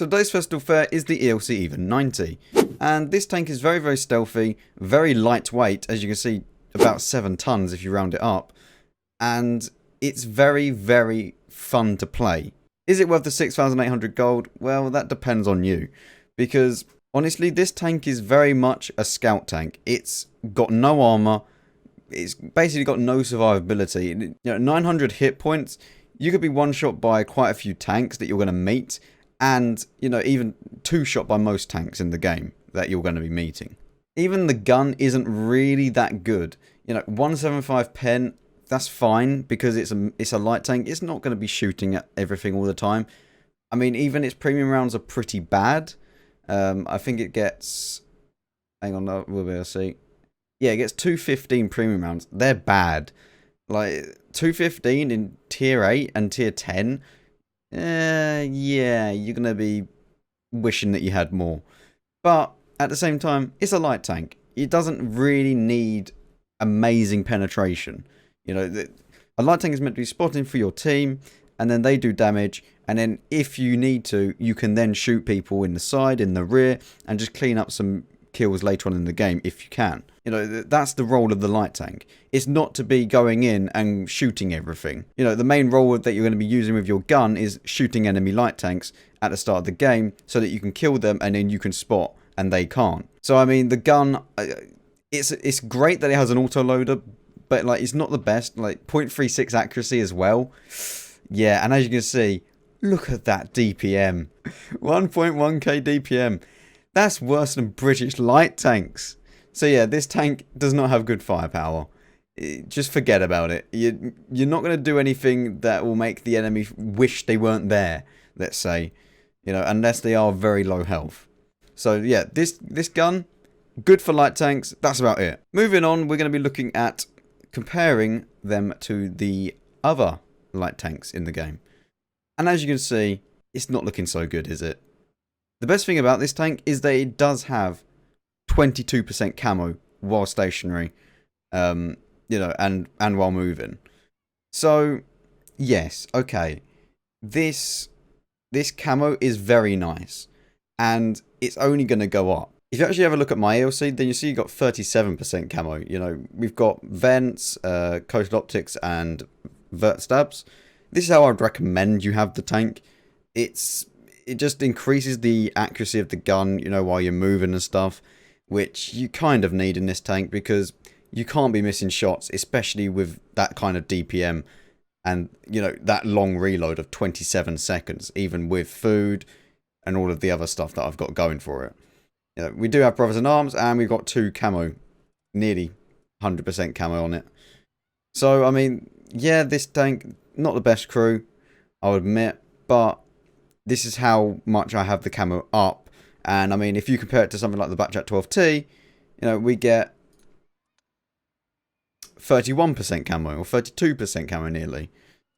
So today's festival fare is the ELC EVEN 90, and this tank is very stealthy, very lightweight, as you can see, about 7 tons if you round it up, and it's very fun to play. Is it worth the 6,800 gold? Well, that depends on you, because honestly this tank is very much a scout tank. It's got no armor, it's basically got no survivability. You know, 900 hit points, you could be one shot by quite a few tanks that you're going to meet, and, you know, even 2 shot by most tanks in the game that you're going to be meeting. Even the gun isn't really that good. You know, 175 pen, that's fine because it's a light tank. It's not going to be shooting at everything all the time. I mean, even its premium rounds are pretty bad. I think it gets... Hang on, we'll be able to see. Yeah, it gets 215 premium rounds. They're bad. Like, 215 in tier 8 and tier 10... yeah, you're going to be wishing that you had more. But at the same time, it's a light tank. It doesn't really need amazing penetration. You know, a light tank is meant to be spotting for your team, and then they do damage, and then if you need to, you can then shoot people in the side, in the rear, and just clean up some kills later on in the game if you can. You know, that's the role of the light tank. It's not to be going in and shooting everything. You know, the main role that you're going to be using with your gun is shooting enemy light tanks at the start of the game so that you can kill them and then you can spot and they can't. So I mean, the gun, it's great that it has an autoloader, but like it's not the best. Like 0.36 accuracy as well. Yeah, and as you can see, look at that DPM. 1.1k DPM. That's worse than British light tanks. So yeah, this tank does not have good firepower. Just forget about it. You're not going to do anything that will make the enemy wish they weren't there, let's say. You know, unless they are very low health. So yeah, this gun, good for light tanks. That's about it. Moving on, we're going to be looking at comparing them to the other light tanks in the game. And as you can see, it's not looking so good, is it? The best thing about this tank is that it does have 22% camo while stationary, you know, and while moving. So, yes, okay, this camo is very nice, and it's only going to go up. If you actually have a look at my ELC, then you see you've got 37% camo. You know, we've got vents, coated optics, and vert stabs. This is how I'd recommend you have the tank. It just increases the accuracy of the gun, you know, while you're moving and stuff, which you kind of need in this tank because you can't be missing shots, especially with that kind of DPM and, you know, that long reload of 27 seconds, even with food and all of the other stuff that I've got going for it. You know, we do have Brothers in Arms, and we've got 2 camo, nearly 100% camo on it. So, I mean, yeah, this tank, not the best crew, I'll admit, but this is how much I have the camo up. And I mean, if you compare it to something like the Blackjack 12T, you know, we get 31% camo or 32% camo nearly.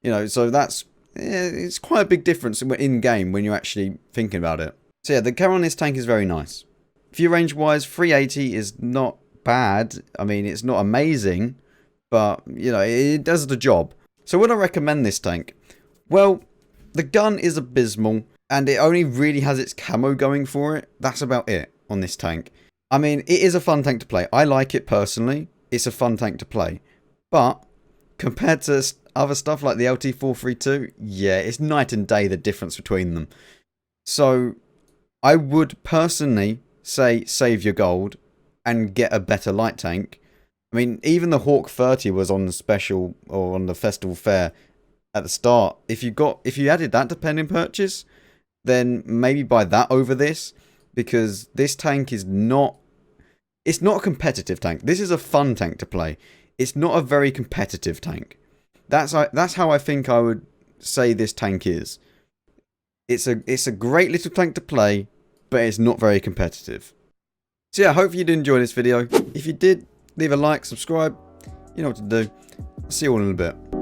You know, so that's, it's quite a big difference in game when you're actually thinking about it. So yeah, the camo on this tank is very nice. View range wise, 380 is not bad. I mean, it's not amazing, but, you know, it does the job. So would I recommend this tank? Well, the gun is abysmal, and it only really has its camo going for it. That's about it on this tank. I mean, it is a fun tank to play. I like it personally. It's a fun tank to play. But compared to other stuff like the LT432, yeah, it's night and day the difference between them. So I would personally say save your gold and get a better light tank. I mean, even the Hawk 30 was on the special or on the festival fare at the start. If you added that to pending purchase, then maybe buy that over this, because this tank is not, it's not a competitive tank. This is a fun tank to play. It's not a very competitive tank. That's how I think I would say this tank is. It's a great little tank to play, but it's not very competitive. So yeah, hopefully you did enjoy this video. If you did, leave a like, subscribe, you know what to do. I'll see you all in a bit.